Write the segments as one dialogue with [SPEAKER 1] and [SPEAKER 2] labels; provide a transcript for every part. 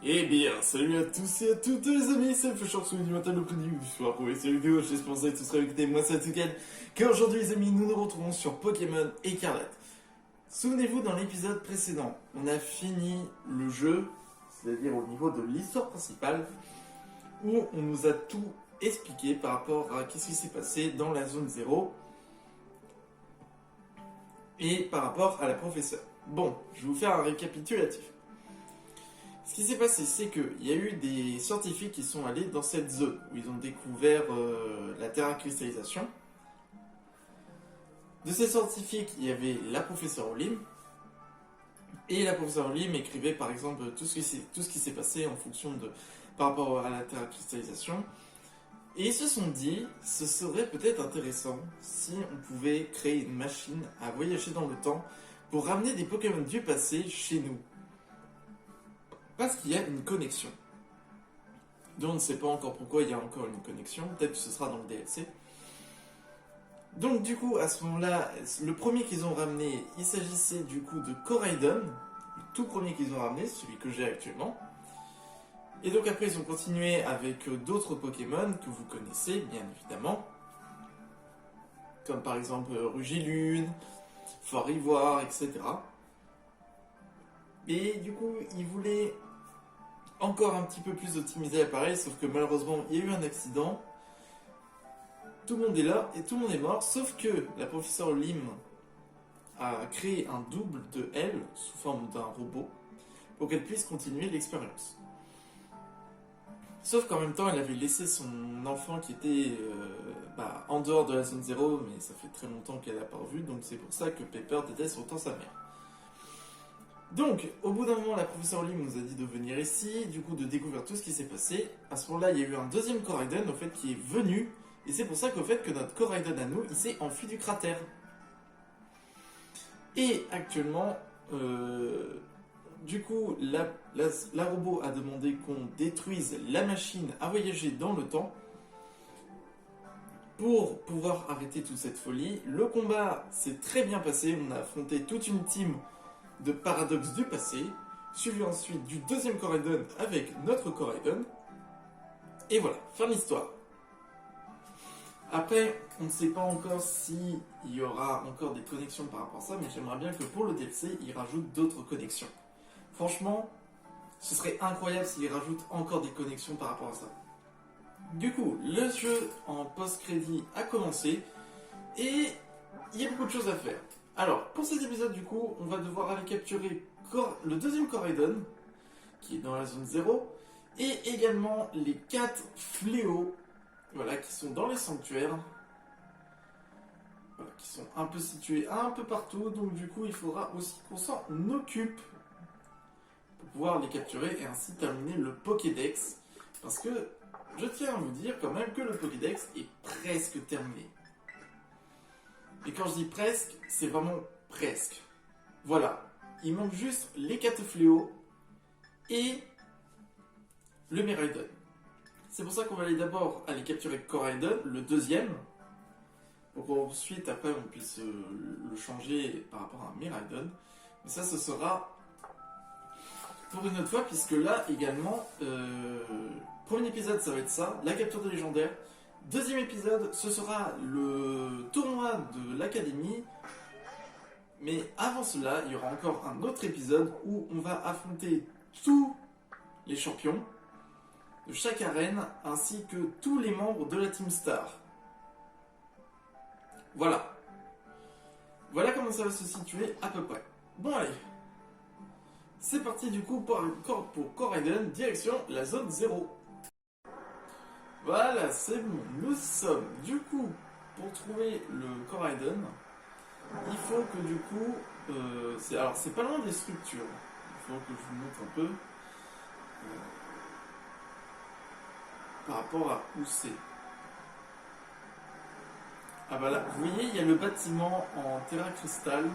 [SPEAKER 1] Eh bien, salut à tous et à toutes les amis, c'est Feucheur du matin, le produit du soir pour cette vidéo, j'espère que vous tous avec moi, c'est Toucan, qu'aujourd'hui les amis, nous nous retrouvons sur Pokémon Écarlate. Souvenez-vous, dans l'épisode précédent, on a fini le jeu, c'est-à-dire au niveau de l'histoire principale, où on nous a tout expliqué par rapport à ce qui s'est passé dans la zone 0 et par rapport à la professeure. Bon, je vais vous faire un récapitulatif. Ce qui s'est passé, c'est qu'il y a eu des scientifiques qui sont allés dans cette zone où ils ont découvert la terracristallisation. De ces scientifiques, il y avait la professeure Olim. Et la professeure Olim écrivait par exemple tout ce qui s'est passé en fonction de par rapport à la terracristallisation. Et ils se sont dit, ce serait peut-être intéressant si on pouvait créer une machine à voyager dans le temps pour ramener des Pokémon du passé chez nous. Parce qu'il y a une connexion. Donc on ne sait pas encore pourquoi il y a encore une connexion, peut-être que ce sera dans le DLC. Donc du coup, à ce moment-là, le premier qu'ils ont ramené, il s'agissait du coup de Koraidon, le tout premier qu'ils ont ramené, celui que j'ai actuellement. Et donc après ils ont continué avec d'autres Pokémon que vous connaissez bien évidemment. Comme par exemple Rugilune, Fort Ivoire, etc. Et du coup, ils voulaient encore un petit peu plus optimiser l'appareil, sauf que malheureusement, il y a eu un accident. Tout le monde est là et tout le monde est mort, sauf que la professeure Lim a créé un double de elle, sous forme d'un robot, pour qu'elle puisse continuer l'expérience. Sauf qu'en même temps, elle avait laissé son enfant qui était en dehors de la zone 0, mais ça fait très longtemps qu'elle n'a pas revu, donc c'est pour ça que Pepper déteste autant sa mère. Donc, au bout d'un moment, la professeure Lim nous a dit de venir ici, du coup de découvrir tout ce qui s'est passé. À ce moment-là, il y a eu un deuxième Koraidon, au fait, qui est venu, et c'est pour ça qu'au fait que notre Koraidon à nous, il s'est enfui du cratère. Et actuellement, du coup, la robot a demandé qu'on détruise la machine à voyager dans le temps pour pouvoir arrêter toute cette folie. Le combat s'est très bien passé, on a affronté toute une team de Paradoxe du passé, suivi ensuite du deuxième Koraidon avec notre Koraidon. Et voilà, fin de l'histoire. Après, on ne sait pas encore s'il y aura encore des connexions par rapport à ça, mais j'aimerais bien que pour le DLC, ils rajoutent d'autres connexions. Franchement, ce serait incroyable s'ils rajoutent encore des connexions par rapport à ça. Du coup, le jeu en post-crédit a commencé, et il y a beaucoup de choses à faire. Alors, pour cet épisode, du coup, on va devoir aller capturer le deuxième Koraidon, qui est dans la zone 0, et également les 4 fléaux, voilà, qui sont dans les sanctuaires, voilà, qui sont un peu situés un peu partout, donc du coup, il faudra aussi qu'on s'en occupe pour pouvoir les capturer et ainsi terminer le Pokédex, parce que je tiens à vous dire quand même que le Pokédex est presque terminé. Et quand je dis presque, c'est vraiment presque. Voilà, il manque juste les 4 fléaux et le Miraidon. C'est pour ça qu'on va aller d'abord aller capturer Koraidon, le deuxième, pour qu'ensuite après on puisse le changer par rapport à un Miraidon. Mais ça, ce sera pour une autre fois, puisque là également, premier épisode ça va être ça, la capture de légendaire. Deuxième épisode, ce sera le tournoi de l'académie. Mais avant cela, il y aura encore un autre épisode où on va affronter tous les champions de chaque arène, ainsi que tous les membres de la Team Star. Voilà. Voilà comment ça va se situer à peu près. Bon allez. C'est parti du coup pour Koraidon, direction la zone 0. Voilà, c'est bon, nous sommes. Du coup, pour trouver le Koraidon, il faut que du coup, alors c'est pas loin des structures. Il faut que je vous montre un peu par rapport à où c'est. Ah bah là, vous voyez, il y a le bâtiment en terrain cristal.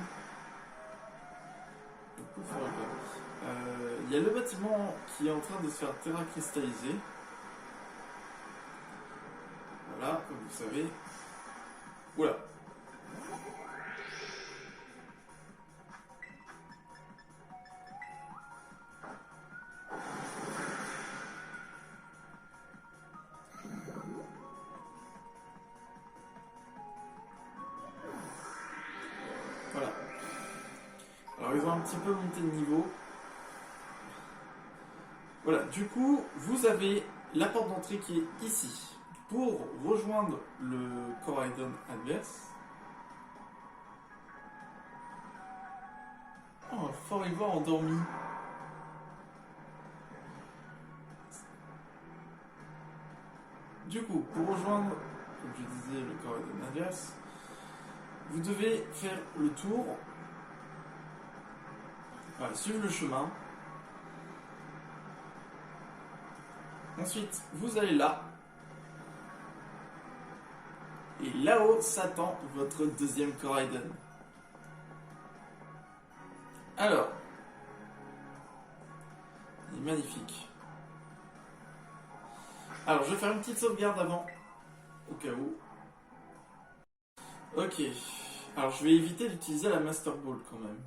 [SPEAKER 1] Il y a le bâtiment qui est en train de se faire terrain cristalliser. Voilà, comme vous savez. Oula. faut un petit peu monter de niveau. Voilà, du coup, vous avez la porte d'entrée qui est ici. Pour rejoindre le Coraidon adverse. Oh, le Fort Ivoire endormi. Du coup, pour rejoindre, comme je disais, le Coraidon adverse, vous devez faire le tour. Voilà, suivre le chemin. Ensuite, vous allez là. Et là-haut s'attend votre deuxième Coraidon. Alors, il est magnifique. Alors, je vais faire une petite sauvegarde avant, au cas où. Ok. Alors, je vais éviter d'utiliser la Master Ball quand même.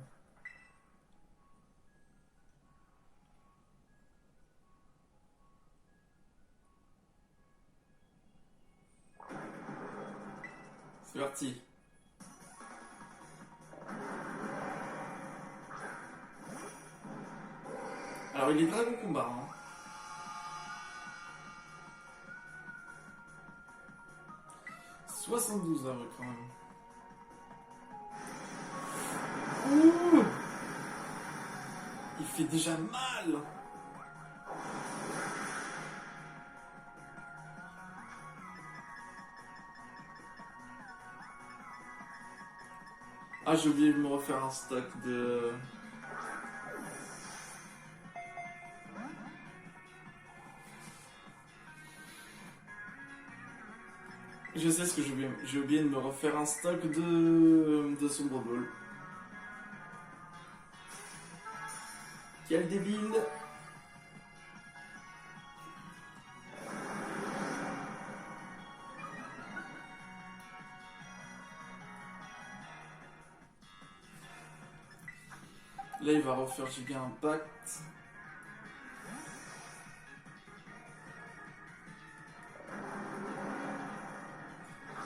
[SPEAKER 1] C'est parti. Alors, il est Dragon Combat. Hein. « 72 heures quand même. Ouh, il fait déjà mal. Ah, j'ai oublié de me refaire un stock de... Je sais ce que j'ai oublié. J'ai oublié de me refaire un stock de Sombre Ball. Quel débile. Là, il va refaire Giga Impact.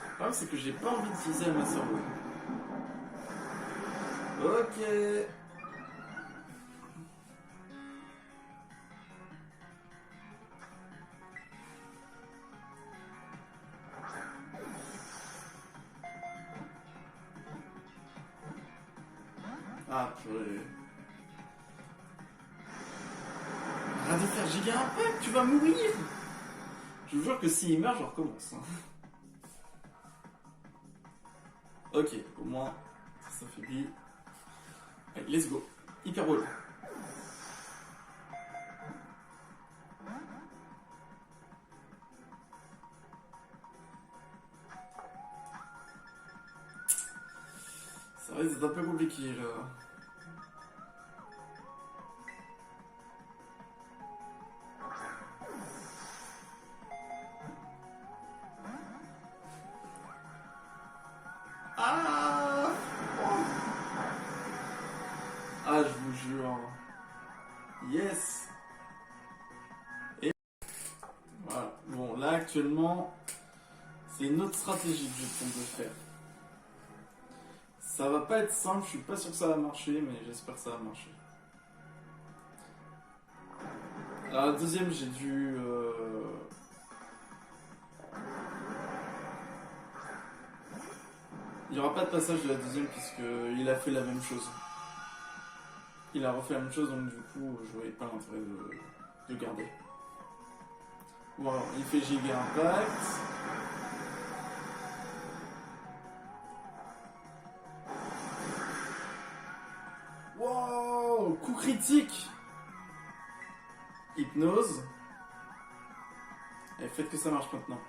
[SPEAKER 1] Le problème, c'est que j'ai pas envie d'utiliser la Master Ball. Ok. Ah, purée. Arrête de faire Giga Impact, tu vas mourir. Je vous jure que s'il meurt, je recommence. Ok, au moins, ça s'affaiblit. Allez, let's go. Hyper Ball. Ça risque d'être un peu compliqué là. Ah, ah, je vous jure. Yes. Et voilà. Bon, là actuellement, c'est une autre stratégie que je tente de faire. Ça va pas être simple, je suis pas sûr que ça va marcher, mais j'espère que ça va marcher. Alors la deuxième, j'ai dû... Il n'y aura pas de passage de la deuxième puisqu'il a fait la même chose. Il a refait la même chose, donc du coup, je voyais pas l'intérêt de garder. Bon, alors, il fait Giga Impact. Wow, coup critique. Hypnose. Et faites que ça marche maintenant.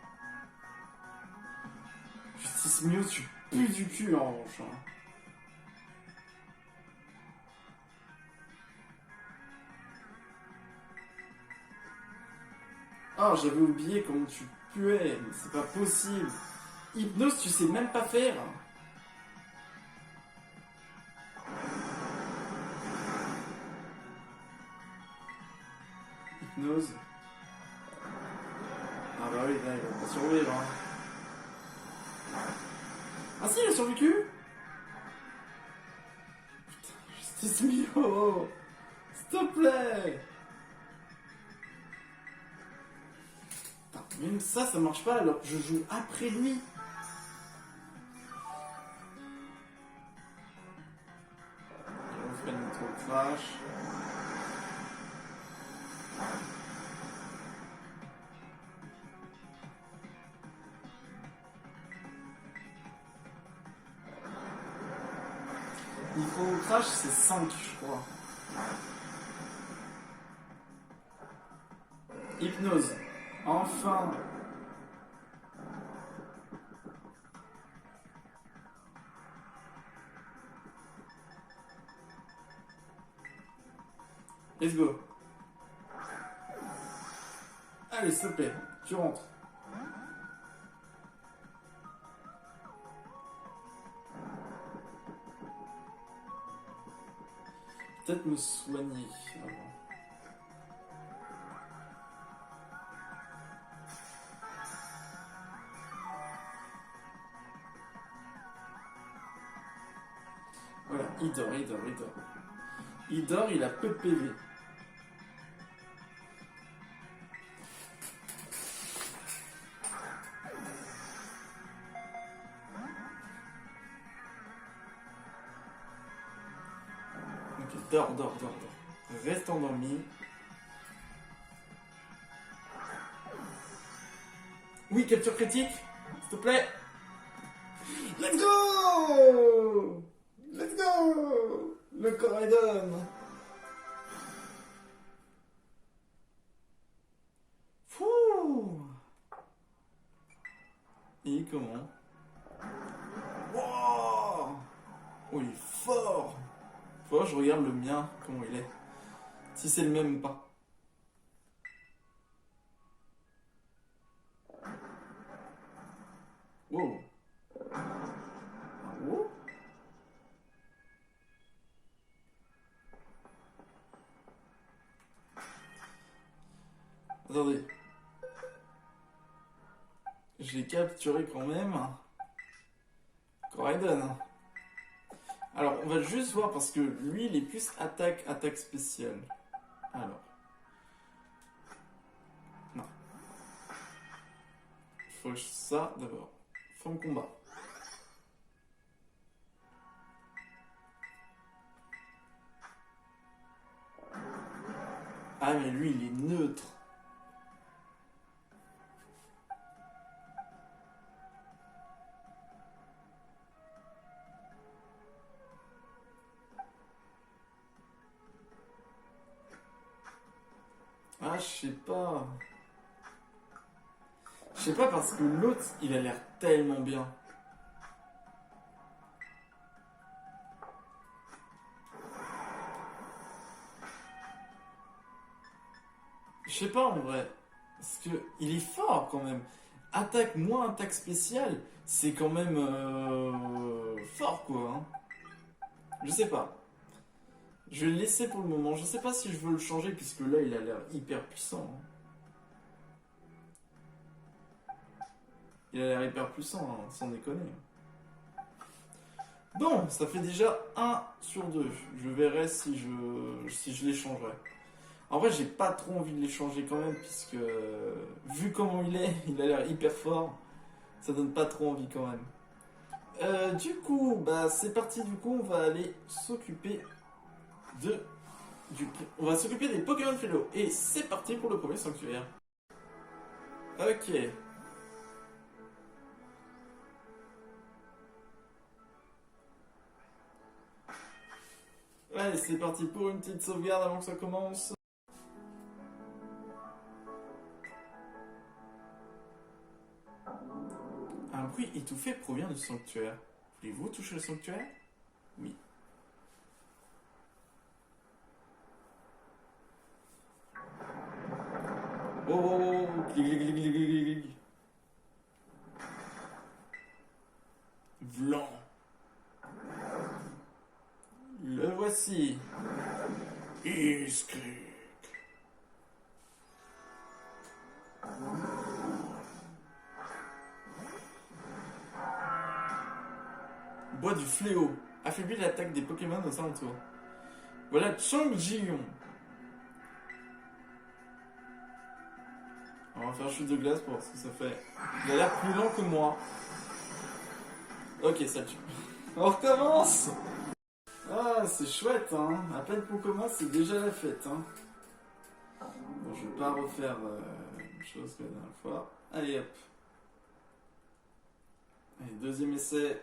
[SPEAKER 1] Justice Mew, tu pues du cul en revanche. Hein. Ah, j'avais oublié comment tu puais, mais c'est pas possible. Hypnose, tu sais même pas faire. Hypnose. Ah bah oui, là, il va pas survivre. Hein. Ah si, il a survécu. Putain, juste Tismio, s'il te plaît. Putain, même ça marche pas alors que je joue après lui. On fait notre crash. Il faut crash, c'est 5, je crois. Hypnose. Enfin. Let's go. Allez, s'il te plaît, tu rentres. Peut-être me soigner avant. Voilà, il dort. Il dort, il a peu de PV. Ok, dors. Reste endormi. Oui, capture critique, s'il te plaît. Let's go! Le Coraidon. Fouh. Et comment? Wow. Oh, il est fort. Faut que je regarde le mien, comment il est. Si c'est le même ou pas. Wow. Wow. Attendez. Je l'ai capturé quand même. Coraidon. Alors, on va juste voir parce que lui, il est plus attaque spéciale. Alors. Non. Faut ça d'abord. Forme combat. Ah, mais lui, il est neutre. Ah, je sais pas. Je sais pas parce que l'autre, il a l'air tellement bien. Je sais pas en vrai. Parce que il est fort quand même. Attaque moins attaque spéciale, c'est quand même fort quoi. Hein. Je sais pas. Je vais le laisser pour le moment. Je sais pas si je veux le changer puisque là il a l'air hyper puissant. Hein. Il a l'air hyper puissant, hein, sans déconner. Bon, ça fait déjà 1 sur 2. Je verrai si je les changerai. En vrai, j'ai pas trop envie de les changer quand même, puisque vu comment il a l'air hyper fort. Ça donne pas trop envie quand même. Du coup, bah c'est parti. Du coup, on va aller s'occuper on va s'occuper des Pokémon Fellow. Et c'est parti pour le premier sanctuaire. Ok. Allez, c'est parti pour une petite sauvegarde avant que ça commence. Un bruit étouffé provient du sanctuaire. Voulez-vous toucher le sanctuaire? Oui. Oh, glig. Vlan. Le voici. Iskrik. Bois du fléau. Affaiblit l'attaque des Pokémon aux alentours. Voilà Chang-Ji-Yong. On va faire un chute de glace pour voir ce que ça fait. Il a l'air plus lent que moi. Ok, ça tue. On recommence. Ah, c'est chouette, hein. À peine qu'on commence, c'est déjà la fête, hein. Bon, je vais pas refaire une chose que la dernière fois. Allez, hop. Allez, deuxième essai.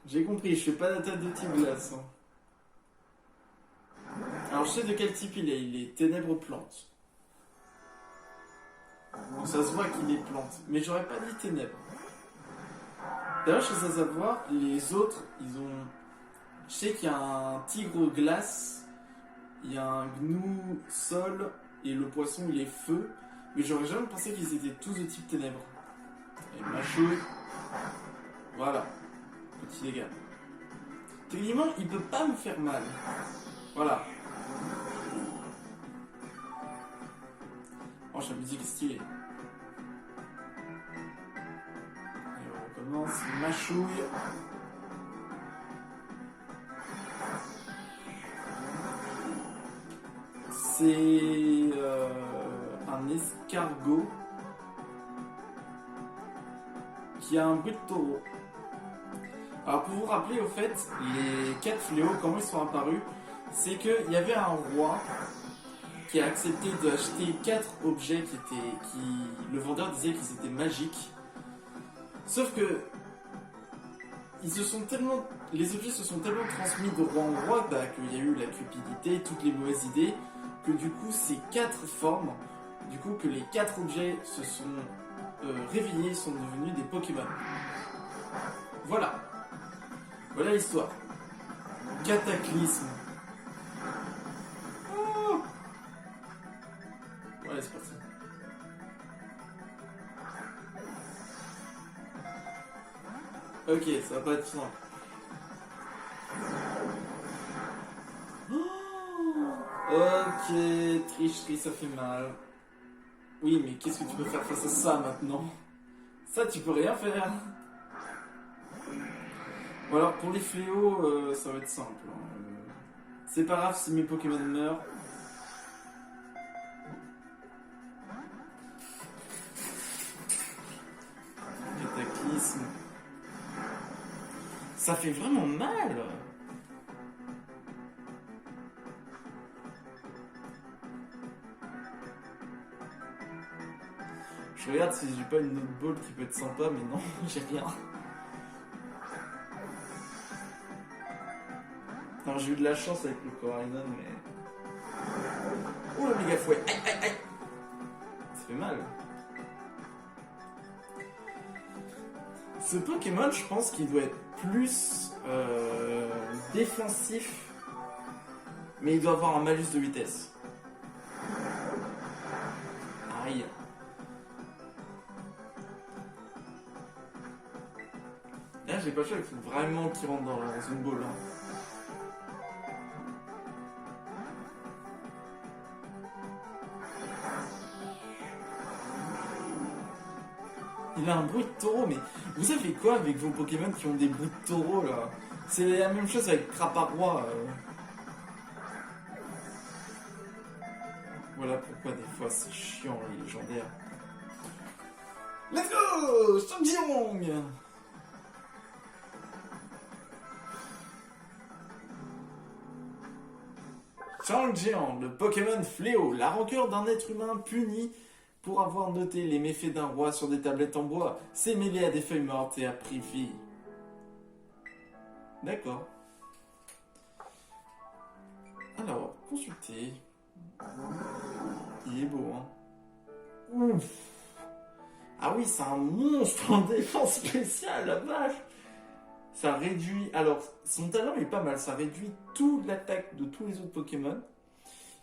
[SPEAKER 1] J'ai compris, je fais pas d'attaque de type glace. Hein. Alors, je sais de quel type il est. Il est ténèbres plantes. Donc, ça se voit qu'il est plante. Mais j'aurais pas dit ténèbres. D'ailleurs, je sais savoir, les autres, ils ont. Je sais qu'il y a un tigre glace, il y a un gnou sol, et le poisson il est feu. Mais j'aurais jamais pensé qu'ils étaient tous de type ténèbres. Et machouille. Voilà. Petit dégât. Techniquement, il peut pas me faire mal. Voilà. Oh, la musique est stylée. Et on recommence. Machouille. C'est un escargot qui a un bruit de taureau. Alors pour vous rappeler au fait, les 4 fléaux, comment ils sont apparus, c'est qu'il y avait un roi qui a accepté d'acheter 4 objets le vendeur disait qu'ils étaient magiques. Sauf que les objets se sont tellement transmis de roi en roi qu'il y a eu la cupidité, toutes les mauvaises idées, que du coup ces 4 formes, du coup que les 4 objets se sont réveillés, sont devenus des Pokémon. Voilà. Voilà l'histoire. Cataclysme. Oh ouais, c'est parti. Ok, ça va pas être simple. Ok, tricherie, ça fait mal. Oui, mais qu'est-ce que tu peux faire face à ça maintenant? Ça, tu peux rien faire. Bon alors, pour les fléaux, ça va être simple. Hein. C'est pas grave si mes Pokémon meurent. Cataclysme. Ça fait vraiment mal. Je regarde si j'ai pas une autre ball qui peut être sympa, mais non, j'ai rien. Alors j'ai eu de la chance avec le Coraidon, mais... Oh le méga fouet. Aïe aïe aïe. Ça fait mal. Ce Pokémon, je pense qu'il doit être plus défensif, mais il doit avoir un malus de vitesse. Aïe. Là, j'ai pas le choix, il faut vraiment qu'il rentre dans une boule. Hein. Il a un bruit de taureau, mais vous savez quoi avec vos Pokémon qui ont des bruits de taureau là? C'est la même chose avec Craparois. Voilà pourquoi des fois c'est chiant les légendaires. Let's go! Chang-Ji-Yong! Chang-Ji-Yong, le Pokémon fléau, la rancœur d'un être humain puni pour avoir noté les méfaits d'un roi sur des tablettes en bois, s'est mêlé à des feuilles mortes et a pris vie. D'accord. Alors, consulter. Il est beau, hein. Ouf. Ah oui, c'est un monstre en défense spéciale, la vache. Ça réduit... Alors, son talent est pas mal. Ça réduit toute l'attaque de tous les autres Pokémon.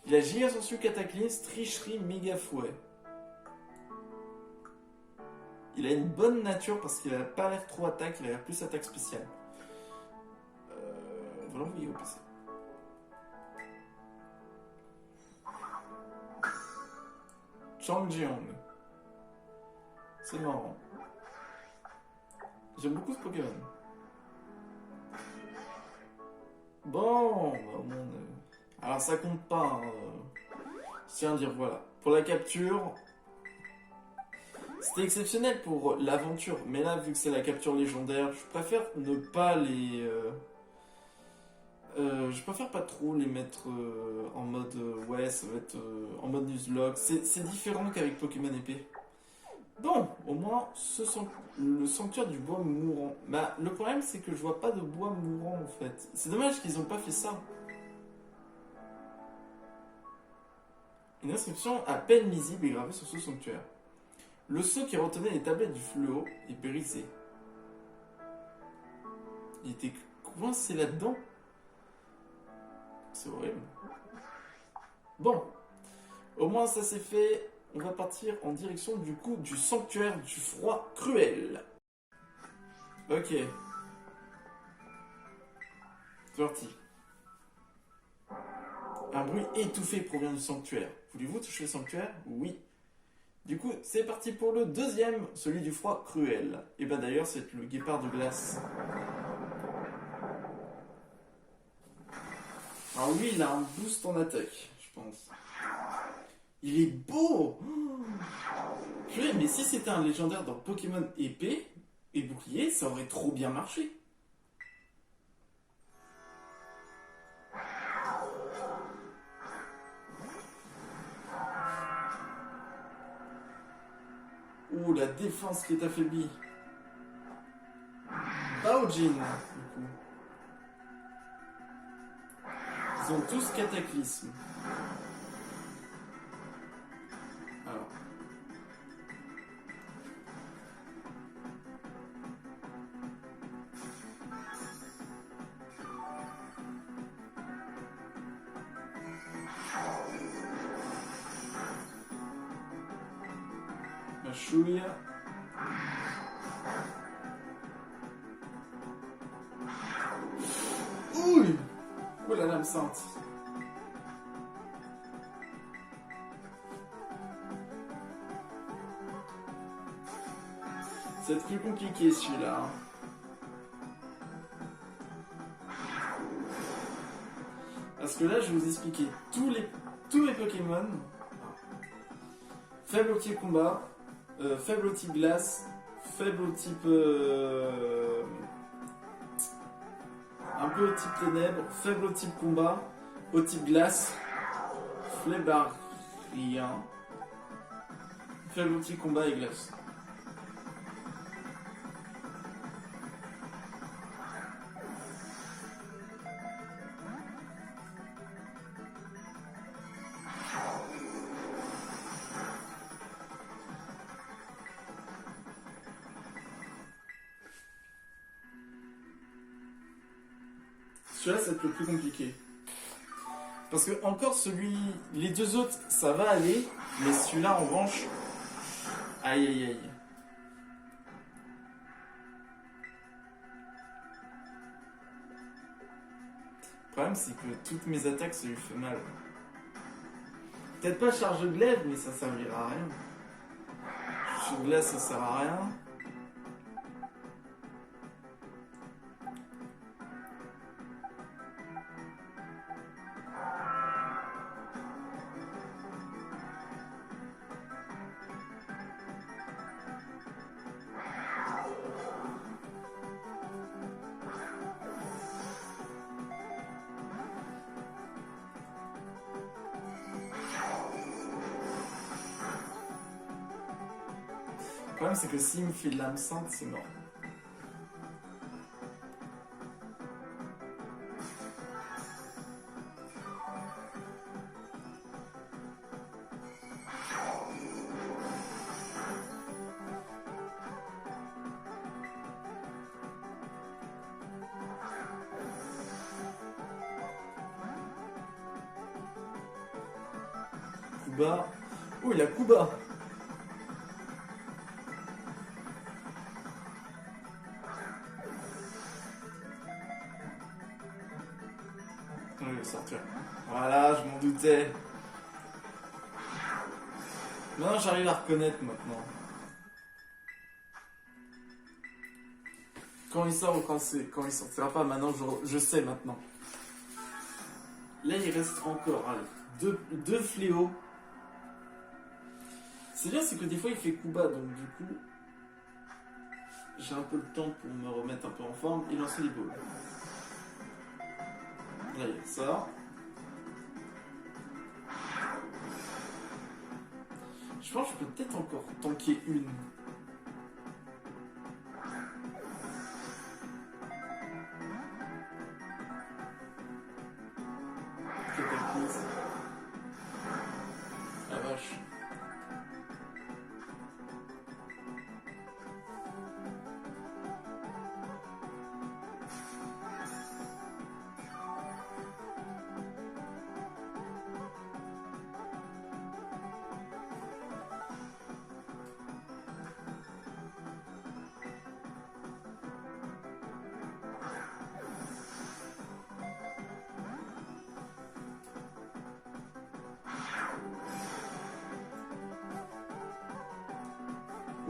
[SPEAKER 1] Il a Giga Sorcier, Cataclysme, Tricherie, Méga Fouet. Il a une bonne nature parce qu'il a pas l'air trop attaque, il a l'air plus attaque spéciale. On va l'envoyer au PC. Chang-Ji-Yong. C'est marrant. J'aime beaucoup ce Pokémon. Bon, bah, alors ça compte pas. Hein. Je tiens à dire, voilà. Pour la capture, c'était exceptionnel pour l'aventure. Mais là, vu que c'est la capture légendaire, je préfère ne pas les... je préfère pas trop les mettre en mode... ouais, ça va être en mode Nuzlocke. C'est différent qu'avec Pokémon épée. Bon, au moins, le sanctuaire du bois mourant. Bah, le problème, c'est que je vois pas de bois mourant, en fait. C'est dommage qu'ils ont pas fait ça. Une inscription à peine lisible est gravée sur ce sanctuaire. Le sceau qui retenait les tablettes du fléau est brisé. Il était coincé là-dedans. C'est horrible. Bon, au moins ça c'est fait. On va partir en direction du coup du sanctuaire du froid cruel. Ok. C'est parti. Un bruit étouffé provient du sanctuaire. Voulez-vous toucher le sanctuaire? Oui. Du coup, c'est parti pour le deuxième, celui du froid cruel. Et bah d'ailleurs, c'est le guépard de glace. Alors lui, il a un boost en attaque, je pense. Il est beau! Purée, mais si c'était un légendaire dans Pokémon épée et bouclier, ça aurait trop bien marché. Ouh, la défense qui est affaiblie. Baojin, du coup. Ils ont tous cataclysme. Alors. La chouille. Ouh! Oh la lame sainte. C'est plus compliqué celui-là. Parce que là, je vais vous expliquer tous les Pokémon. Faible au type combat, faible au type glace, faible au type... un peu au type ténèbres, faible au type combat, au type glace, Flébarien, faible au type combat et glace. Celui-là, c'est le plus compliqué. Parce que encore les deux autres, ça va aller, mais celui-là, en revanche, aïe aïe aïe. Le problème, c'est que toutes mes attaques, ça lui fait mal. Peut-être pas charge de glaive, mais ça servira à rien. Charge de glace, ça sert à rien. Le problème, c'est que s'il me fait de l'âme sainte, c'est mort. Kuba. Oh, il a Kuba. Je vais sortir. Voilà, je m'en doutais. Non, j'arrive à reconnaître maintenant. Quand il sort ou quand il sortira pas, maintenant je sais maintenant. Là il reste encore deux fléaux. C'est bien, c'est que des fois il fait Kuba, donc du coup j'ai un peu le temps pour me remettre un peu en forme et lancer les balles. Là il y a ça. Je pense que je peux peut-être encore tanker une. Cataclysme. La vache.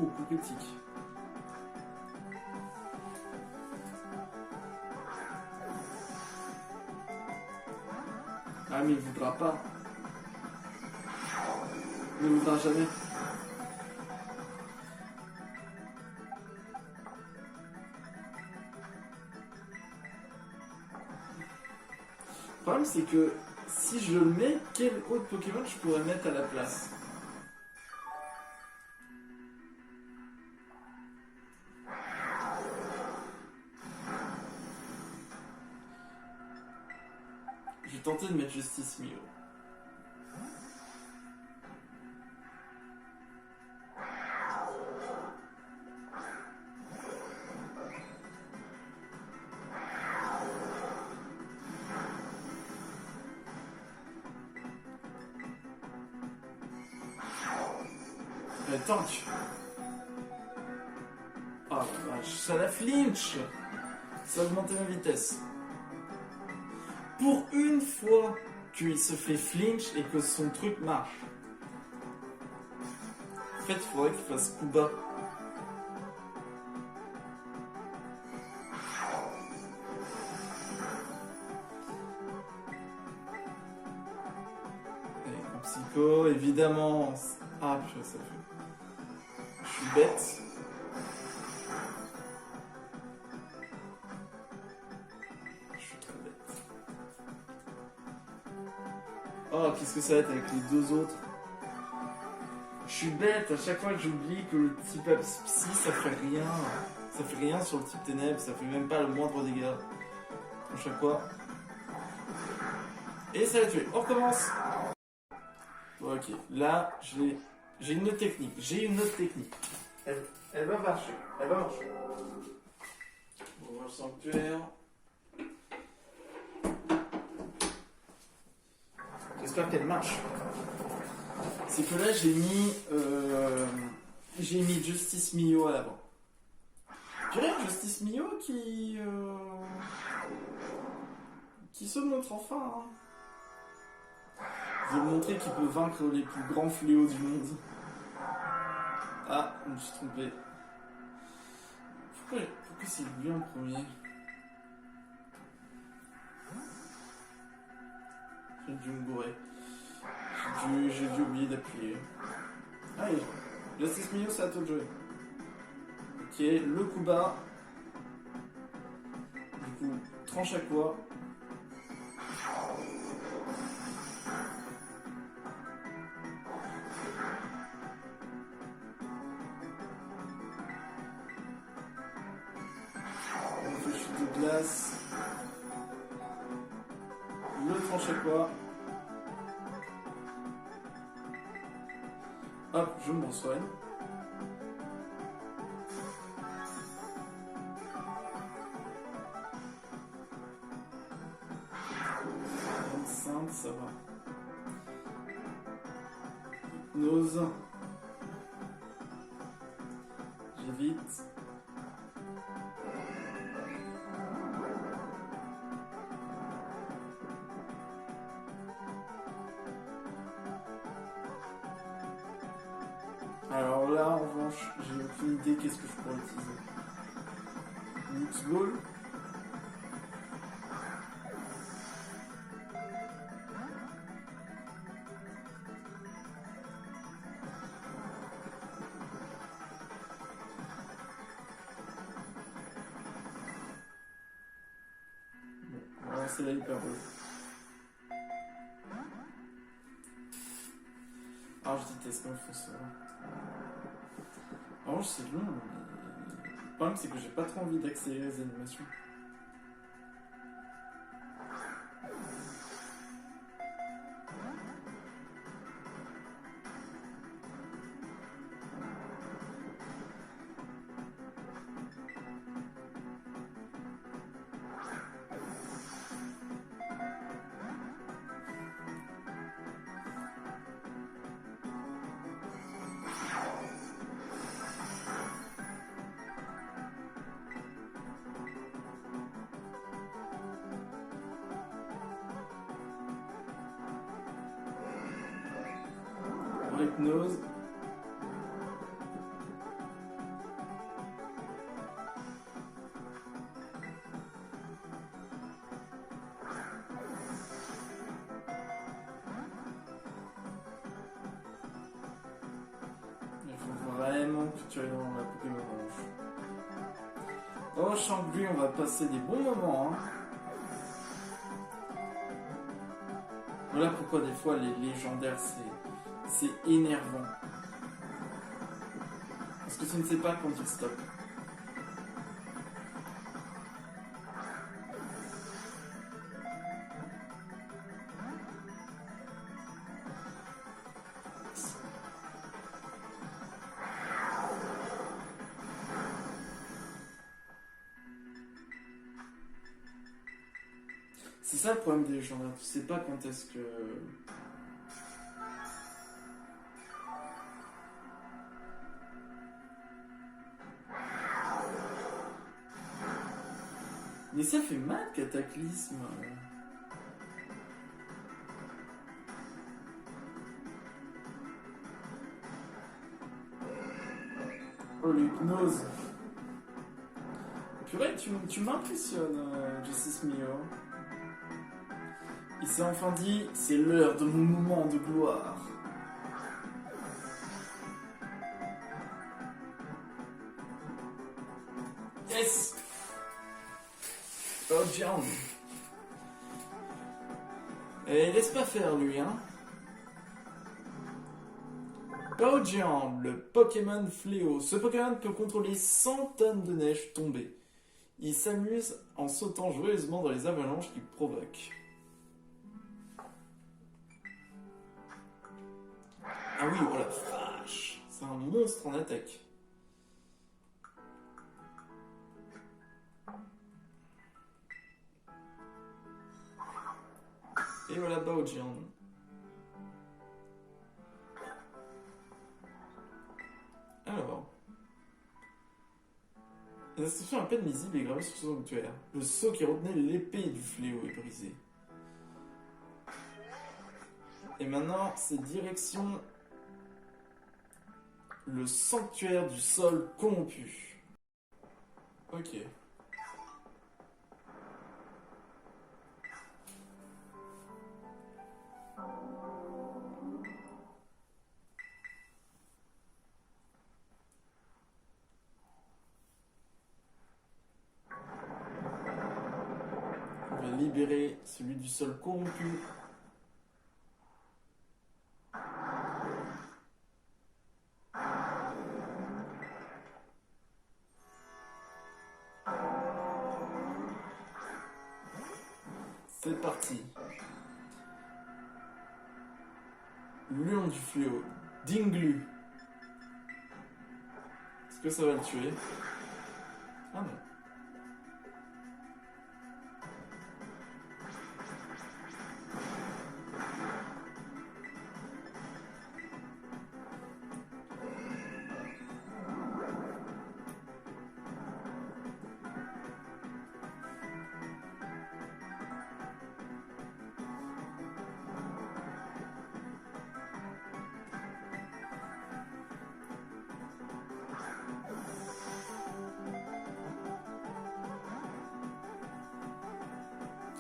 [SPEAKER 1] Oh, coup critique. Ah mais il voudra pas. Il ne voudra jamais. Le problème c'est que si je le mets, quel autre Pokémon je pourrais mettre à la place? Je vais tenter de mettre Justice Mio. Tank. Oh la vache, ça la flinch. Ça a augmenté ma vitesse. Pour une fois qu'il se fait flinch et que son truc marche. En fait, il faudrait qu'il fasse Kuba. Avec Psycho, évidemment. Ah, putain, ça fait. Je suis bête. Je suis trop bête. Oh, qu'est-ce que ça va être avec les deux autres? Je suis bête, à chaque fois que j'oublie que le type psy, ça fait rien. Ça fait rien sur le type ténèbres, ça fait même pas le moindre dégât. À chaque fois. Et ça l'a tué. On recommence. Ok, là, j'ai une autre technique. Elle va marcher. On va voir le sanctuaire. J'espère qu'elle marche. C'est que là, j'ai mis Justice Mio à l'avant. Tu vois, Justice Mio qui se montre enfin. Hein. Je vais montrer qu'il peut vaincre les plus grands fléaux du monde. Ah, je me suis trompé. Pourquoi c'est lui en premier? J'ai dû me bourrer. J'ai dû oublier d'appuyer. Allez, Justice Mio, c'est à toi de jouer. Ok, le coup bas. Du coup, tranche à quoi? On fait chute de glace. Le tranche à quoi? Hop, je m'en soigne. Simple, ça va. Hypnose. J'évite. Alors là, en revanche, j'ai aucune idée qu'est-ce que je pourrais utiliser. Luxgall. Bon, on va lancer la hyper ball. Ah, je déteste quand ils font ça. En revanche, c'est long, mais le problème, c'est que j'ai pas trop envie d'accélérer les animations. Hypnose. Il faut vraiment que tu ailles dans la Pokémon Orange. Oh, Changlu, on va passer des bons moments. Hein. Voilà pourquoi des fois les légendaires c'est énervant. Parce que tu ne sais pas quand dire stop. C'est ça le problème des légendaires, tu sais pas quand est-ce que... Mais ça fait mal, Cataclysme. Oh, l'hypnose. Purée, tu m'impressionnes, Justice Mio. Il s'est enfin dit, c'est l'heure de mon moment de gloire. Yes! Oh, John. Et laisse pas faire lui, hein. Baojian, le Pokémon fléau. Ce Pokémon peut contrôler 100 tonnes de neige tombée. Il s'amuse en sautant joyeusement dans les avalanches qu'il provoque. Ah oui, oh la vache. C'est un monstre en attaque. Et voilà Baojian. Alors. L'inscription à peine lisible est gravée sur son sanctuaire. Le sceau qui retenait l'épée du fléau est brisé. Et maintenant, c'est direction le sanctuaire du sol corrompu. Ok. On va libérer celui du sol corrompu. C'est parti. Lion du fléau. Dinglu. Est-ce que ça va le tuer? Ah non.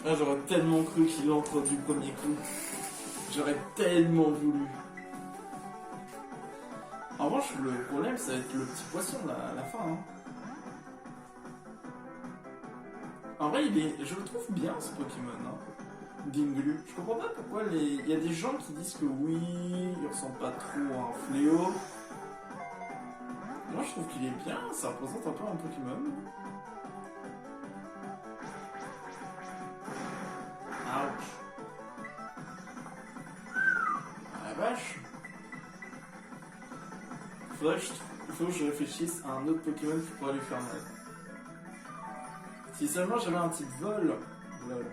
[SPEAKER 1] Ah, j'aurais tellement cru qu'il entre du premier coup. J'aurais tellement voulu. En revanche, le problème, ça va être le petit poisson là, à la fin. Hein. En vrai, je le trouve bien ce Pokémon. Hein. Dinglu. Je comprends pas pourquoi il y a des gens qui disent que oui, il ressemble pas trop à un fléau. Moi, je trouve qu'il est bien. Ça représente un peu un Pokémon. Ouch. Ah la vache. Il faut que je réfléchisse à un autre Pokémon qui pourrait lui faire mal. Si seulement j'avais un type vol. Lol.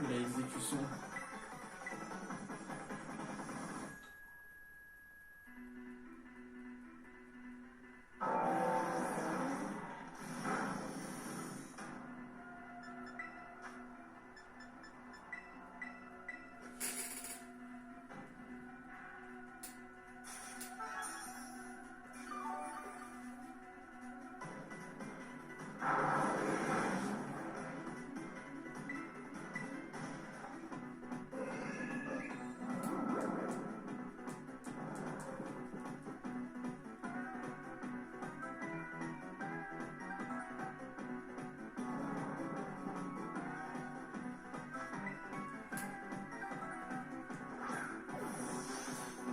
[SPEAKER 1] Il a exécution.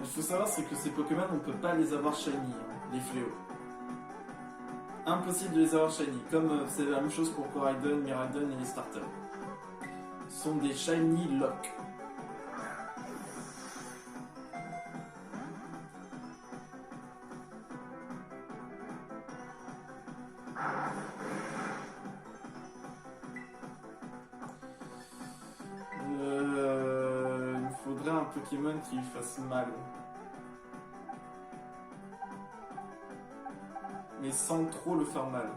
[SPEAKER 1] Il faut savoir, c'est que ces Pokémon, on peut pas les avoir shiny, hein, les fléaux. Impossible de les avoir shiny, comme c'est la même chose pour Coraidon, Miraidon et les starters. Ce sont des shiny lock. Il faudrait un Pokémon qui lui fasse mal. Mais sans trop le faire mal.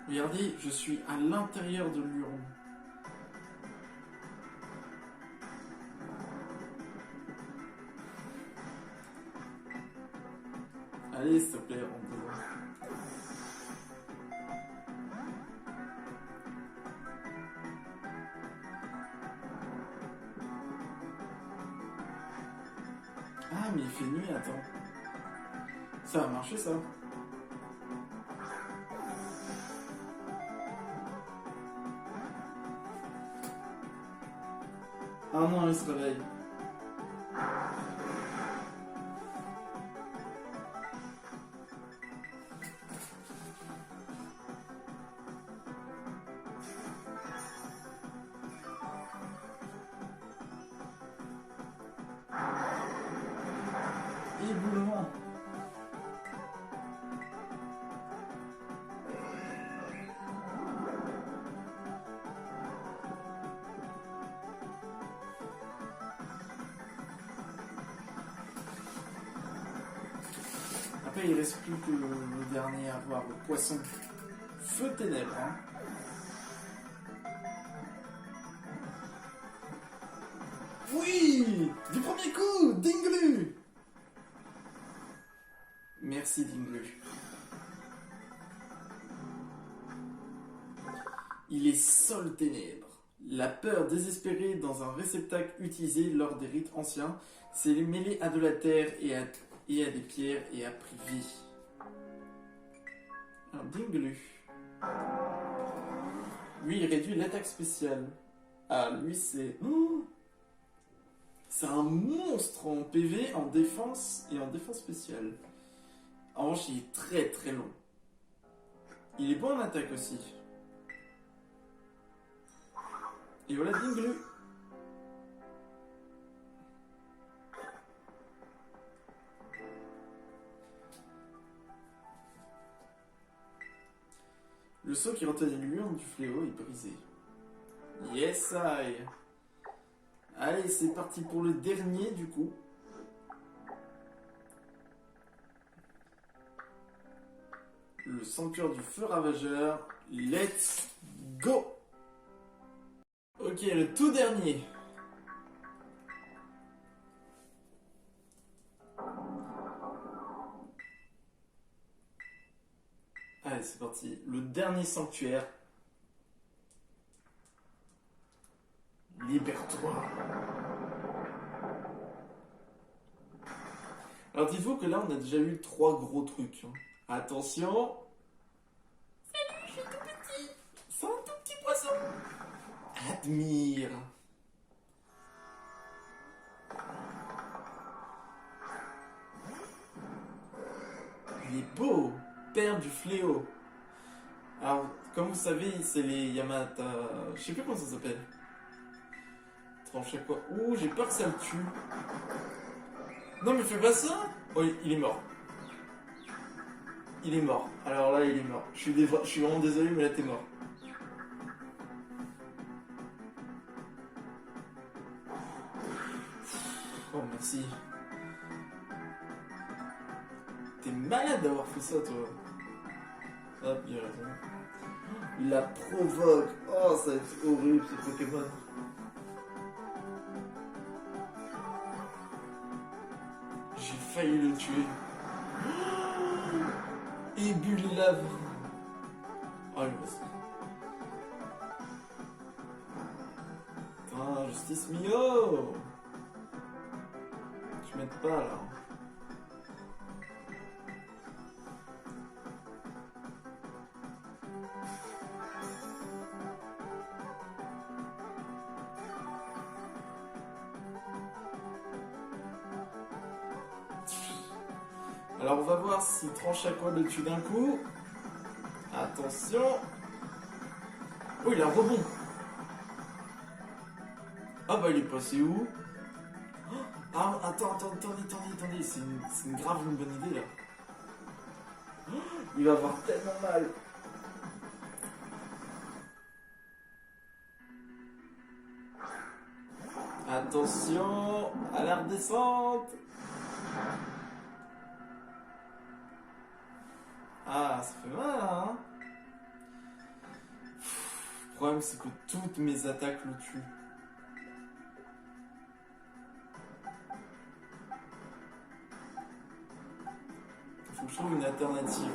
[SPEAKER 1] Regardez, je suis à l'intérieur de l'urne. Allez, s'il te plaît, rentre. Ah, mais il fait nuit, attends. Ça a marché, ça. Ah non, il se réveille. Éboulement. Après, il reste plus que le dernier à voir, le poisson. Feu ténèbres, hein. Oui! Du premier coup! Dinglu! Merci, Dinglu. Il est sol ténèbres. La peur désespérée dans un réceptacle utilisé lors des rites anciens s'est mêlée à de la terre et à des pierres et a pris vie. Un Dinglu. Lui, il réduit l'attaque spéciale. Ah, lui, c'est... Oh, c'est un monstre en PV, en défense et en défense spéciale. En revanche, il est très très long. Il est bon en attaque aussi. Et voilà Dinglu. Le seau qui retenait l'urne du fléau est brisé. Yes, I. Allez, c'est parti pour le dernier du coup. Le sanctuaire du feu ravageur. Let's go! Ok, le tout dernier. Allez, c'est parti. Le dernier sanctuaire. Libère-toi. Alors dites-vous que là, on a déjà eu 3 gros trucs. Attention. Salut, je suis tout petit. C'est un tout petit poisson. Admire. Il est beau. Père du fléau. Alors, comme vous savez, c'est les Yamata. Je sais plus comment ça s'appelle. Tranche à quoi? Ouh, j'ai peur que ça le tue. Non, mais fais pas ça! Oh, il est mort. Il est mort. Alors là, il est mort. Je suis vraiment désolé, mais là, t'es mort. Oh, merci. T'es malade d'avoir fait ça, toi. Hop, il a raison. Il la provoque. Oh, ça va être horrible, ce Pokémon. J'ai failli le tuer. Et bulle lave. Oh, il va se... Putain, Justice Mio. Tu m'aides pas, là. Alors on va voir si tranche à quoi le tue d'un coup. Attention. Oh, il a un rebond. Ah bah il est passé où? Ah attendez, c'est une grave une bonne idée là. Il va avoir tellement mal. Attention à la redescente. Ah, ça fait mal, hein? Le problème, c'est que toutes mes attaques le tuent. Il faut que je trouve une alternative.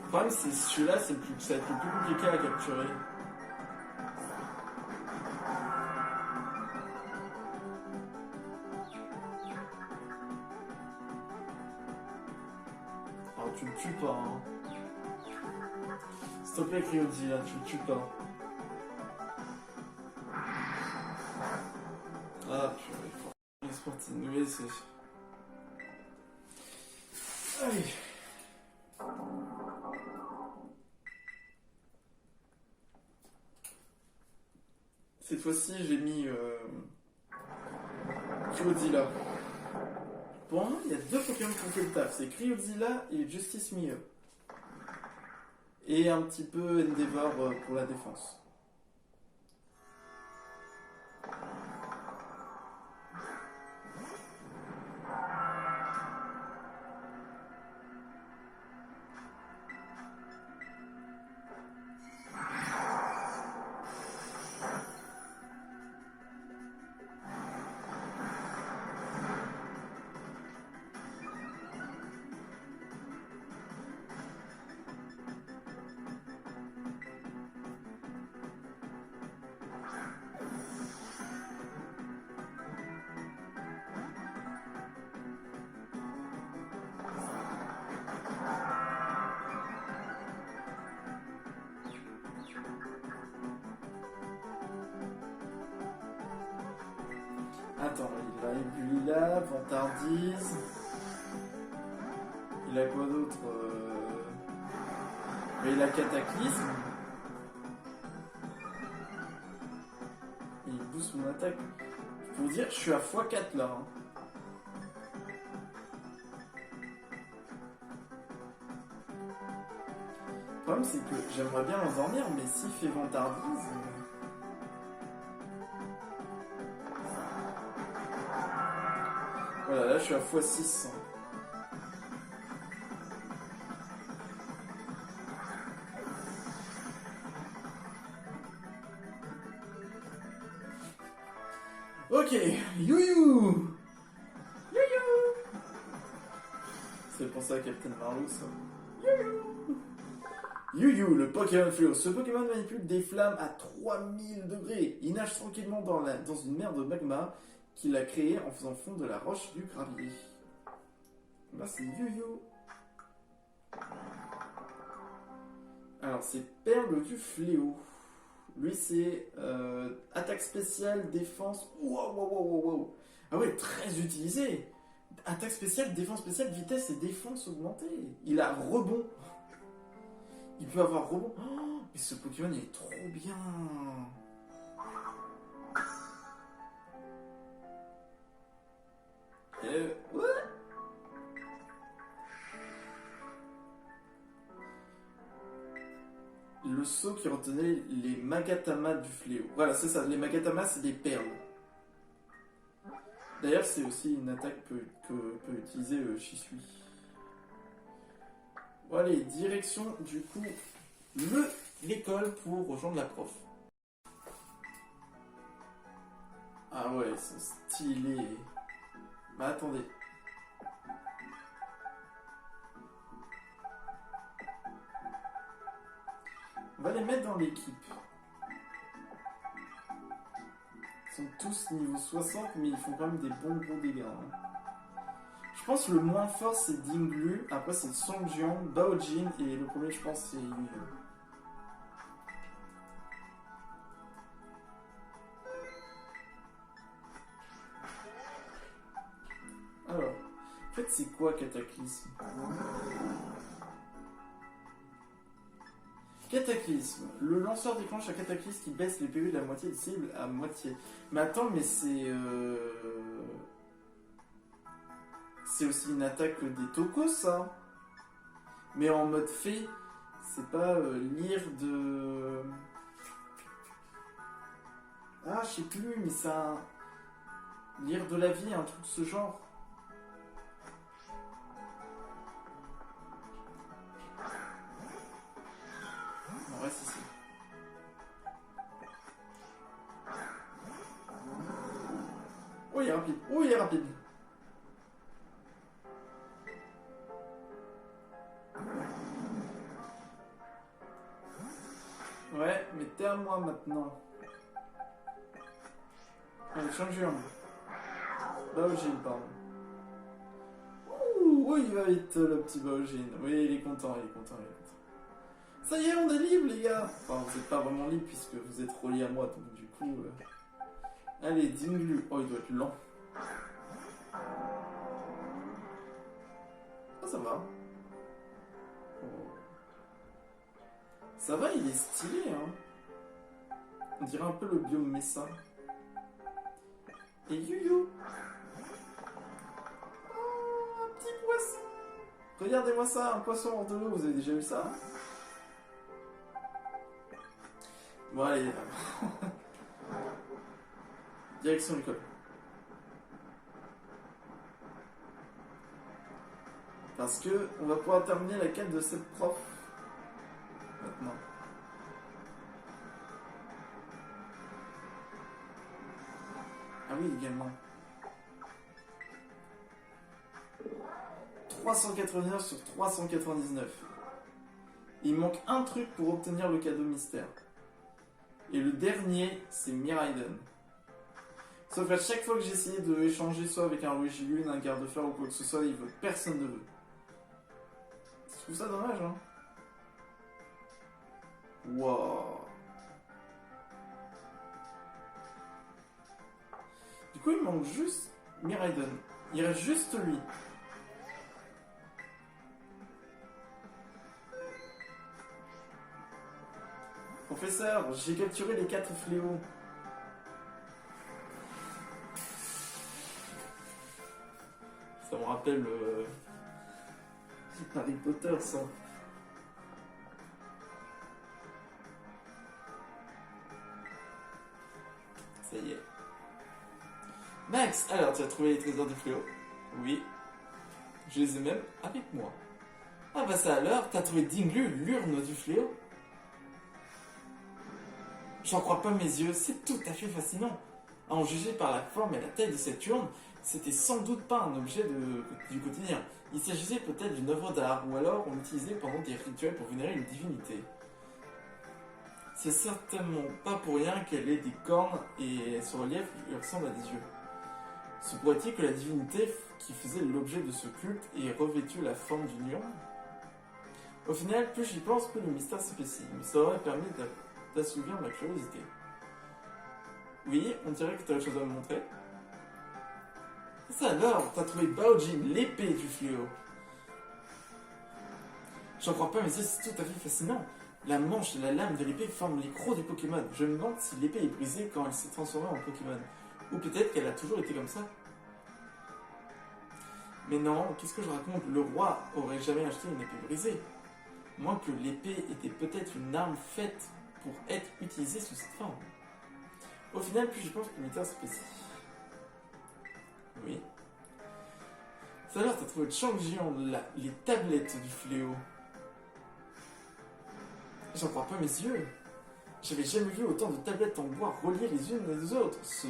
[SPEAKER 1] Le problème, c'est celui-là, ça va être le plus compliqué à capturer. Alors, tu le tues pas, hein. S'il te plaît, Cryodzilla, tu le tues pas. Ah, purée. Laisse-moi continuer, c'est... Allez. Cette fois-ci, j'ai mis Cryodzilla. Pour moi, il y a 2 Pokémon qui ont fait le taf. C'est Cryodzilla et Justice Mio. Et un petit peu Endeavor pour la défense. Attends, il a Ebulila, Vantardise. Il a quoi d'autre Mais il a Cataclysme. et il booste mon attaque. Pour vous dire, je suis à x4 là. Hein. Le problème c'est que j'aimerais bien l'endormir, mais s'il fait vantardise... Voilà, là je suis à x6. Ok, you. C'est pour ça Captain Marlowe, ça. Yu, le Pokémon fléau. Ce Pokémon manipule des flammes à 3000 degrés. Il nage tranquillement dans une mer de magma qu'il a créée en faisant fondre de la roche du gravier. Là, c'est Yu. Alors, c'est Perle du fléau. Lui, c'est attaque spéciale, défense. Wow. Ah ouais, très utilisé. Attaque spéciale, défense spéciale, vitesse et défense augmentée. Il a rebond. Il peut avoir rebond. Oh, mais ce Pokémon, il est trop bien. Ouais. Le saut qui retenait les Magatama du fléau. Voilà, c'est ça. Les Magatama, c'est des perles. D'ailleurs, c'est aussi une attaque que peut utiliser Shisui. Bon, allez, direction du coup l'école pour rejoindre la prof. Ah ouais, ils sont stylés. Bah attendez. On va les mettre dans l'équipe. Ils sont tous niveau 60, mais ils font quand même des bons gros dégâts. Hein. Je pense que le moins fort c'est Dinglu, après c'est Songjian, Baojin, et le premier je pense c'est Yu. Alors, en fait c'est quoi Cataclysme? Cataclysme. Le lanceur déclenche un cataclysme qui baisse les PV de la moitié de cible à moitié. Mais attends, mais c'est... C'est aussi une attaque des tokos, ça. Mais en mode fée. C'est pas lire de... Ah, je sais plus, mais c'est un... Lire de la vie, un truc de ce genre. Ouais, c'est ça. Oh, il est rapide. Oh, il est rapide. Ouais, mais t'es à moi maintenant. Allez, change Baojin, pardon. Ouh, oui, il va vite, le petit Baojin. Oui, il est content. Ça y est, on est libre, les gars. Enfin, vous n'êtes pas vraiment libre puisque vous êtes reliés à moi, donc du coup... Allez, Dinglu. Oh, il doit être lent. Ah, ça va. Oh. Ça va, il est stylé, hein. On dirait un peu le biome Mesa. Et Yu. Oh, un petit poisson. Regardez-moi ça, un poisson hors de l'eau. Vous avez déjà vu ça? Bon, allez. Direction l'école. Parce que on va pouvoir terminer la quête de cette prof. Maintenant. Ah oui, également. 389 sur 399. Il manque un truc pour obtenir le cadeau mystère. Et le dernier, c'est Miraidon. Sauf qu'à chaque fois que j'ai essayé de échanger soit avec un Lune, un garde-fer ou quoi que ce soit, personne ne veut. Je trouve ça dommage, hein. Wow. Du coup, il manque juste Miraidon. Il reste juste lui. Professeur, j'ai capturé les 4 fléaux. rappelle Harry Potter, ça. Ça y est. Max, alors tu as trouvé les trésors du fléau? Oui. Je les ai même avec moi. Ah bah ça alors, t'as trouvé Dinglu, l'urne du fléau? J'en crois pas mes yeux, c'est tout à fait fascinant. À en juger par la forme et la taille de cette urne, c'était sans doute pas un objet du quotidien. Il s'agissait peut-être d'une œuvre d'art, ou alors on l'utilisait pendant des rituels pour vénérer une divinité. C'est certainement pas pour rien qu'elle ait des cornes et son relief lui ressemble à des yeux. Se pourrait-il que la divinité qui faisait l'objet de ce culte ait revêtu la forme d'une urne? Au final, plus j'y pense, plus le mystère s'épaissit, mais ça aurait permis d'assouvir ma curiosité. Oui, on dirait que tu as autre chose à me montrer. Ça alors, t'as trouvé Baojin, l'épée du fléau. J'en crois pas, mais c'est tout à fait fascinant. La manche et la lame de l'épée forment les crocs des Pokémon. Je me demande si l'épée est brisée quand elle s'est transformée en Pokémon. Ou peut-être qu'elle a toujours été comme ça. Mais non, qu'est-ce que je raconte? Le roi aurait jamais acheté une épée brisée. Moins que l'épée était peut-être une arme faite pour être utilisée sous cette forme. Au final, plus j'y pense, plus l'univers s'épaissit. Oui. Ça alors, t'as trouvé le Changjin, les tablettes du fléau. J'en crois pas mes yeux. J'avais jamais vu autant de tablettes en bois reliées les unes les autres. Ce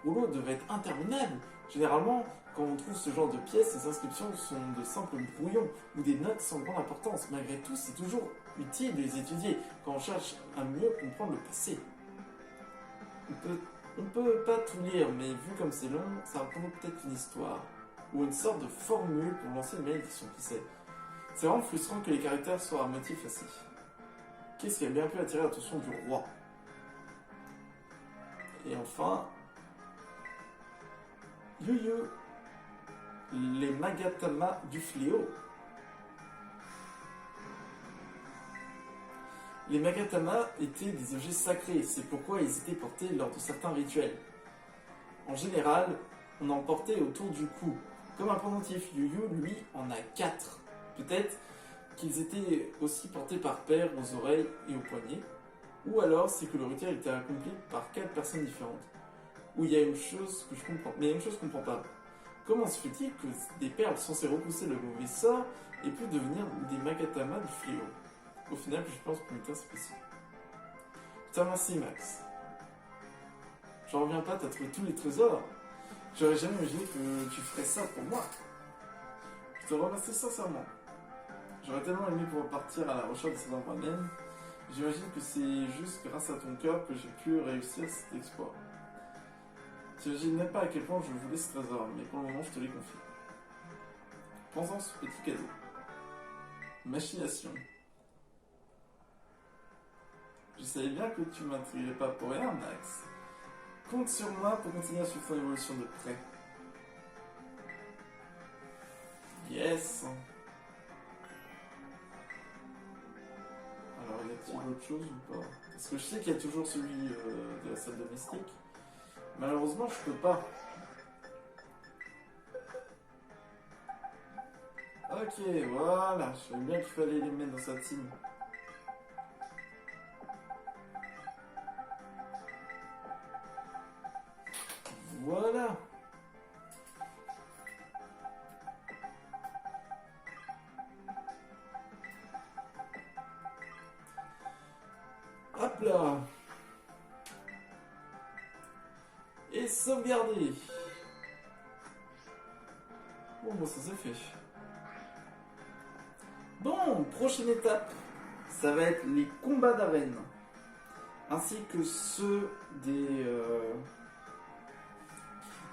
[SPEAKER 1] rouleau devait être interminable. Généralement, quand on trouve ce genre de pièces, ces inscriptions sont de simples brouillons ou des notes sans grande importance. Malgré tout, c'est toujours utile de les étudier quand on cherche à mieux comprendre le passé. On peut pas tout lire, mais vu comme c'est long, ça raconte peut-être une histoire. Ou une sorte de formule pour lancer une malédiction, qui sait. C'est vraiment frustrant que les caractères soient à moitié faciles. Qu'est-ce qui a bien pu attirer l'attention du roi? Et enfin, Yu-Yu, les Magatama du fléau. Les Magatama étaient des objets sacrés, c'est pourquoi ils étaient portés lors de certains rituels. En général, on en portait autour du cou. Comme un pendentif, Yu-Yu, lui, en a 4. Peut-être qu'ils étaient aussi portés par paire aux oreilles et aux poignets. Ou alors, c'est que le rituel était accompli par 4 personnes différentes. Où il y a une chose que je comprends, mais il y a une chose que je comprends pas. Comment se fait-il que des perles censées repousser le mauvais sort aient pu devenir des Magatama du fléau? Au final, je pense que c'est possible. Je te remercie, Max. J'en reviens pas, t'as trouvé tous les trésors. J'aurais jamais imaginé que tu ferais ça pour moi. Je te remercie sincèrement. J'aurais tellement aimé pouvoir partir à la recherche de ces endroits même. J'imagine que c'est juste grâce à ton cœur que j'ai pu réussir cet exploit. J'imagine même pas à quel point je voulais ce trésor, mais pour le moment je te l'ai confié. Prends-en ce petit cadeau. Machination. Je savais bien que tu m'intriguerais pas pour rien, Max. Compte sur moi pour continuer à suivre ton évolution de près. Yes. Alors, y a-t-il autre chose ou pas? Parce que je sais qu'il y a toujours celui de la salle domestique. Malheureusement, je peux pas. Ok, voilà. Je savais bien qu'il fallait les mettre dans sa team. Voilà. Hop là. Et sauvegarder. Bon, ça c'est fait. Bon, prochaine étape, ça va être les combats d'arène. Ainsi que ceux de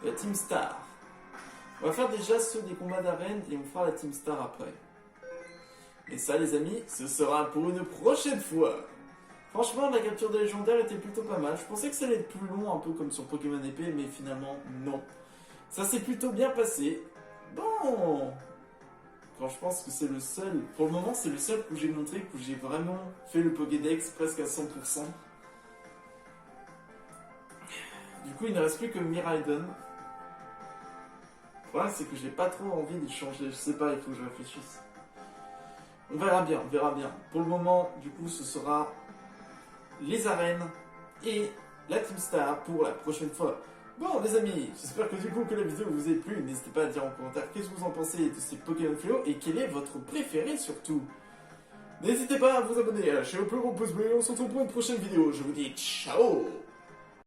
[SPEAKER 1] la Team Star. On va faire déjà ceux des combats d'arène et on fera la Team Star après. Mais ça les amis, ce sera pour une prochaine fois. Franchement, la capture de légendaire était plutôt pas mal. Je pensais que ça allait être plus long, un peu comme sur Pokémon épée, mais finalement, non. Ça s'est plutôt bien passé. Bon. Quand je pense que c'est le seul, pour le moment, c'est le seul que j'ai montré, que j'ai vraiment fait le Pokédex presque à 100%. Du coup, il ne reste plus que Miraidon. problème, c'est que j'ai pas trop envie de changer. Je sais pas, il faut que je réfléchisse. On verra bien, on verra bien. Pour le moment, du coup, ce sera les arènes et la Team Star pour la prochaine fois. Bon, les amis, j'espère que du coup que la vidéo vous a plu. N'hésitez pas à dire en commentaire qu'est-ce que vous en pensez de ces Pokémon Fléau et quel est votre préféré surtout. N'hésitez pas à vous abonner, à lâcher un plus gros pouce bleu et on se retrouve pour une prochaine vidéo. Je vous dis ciao.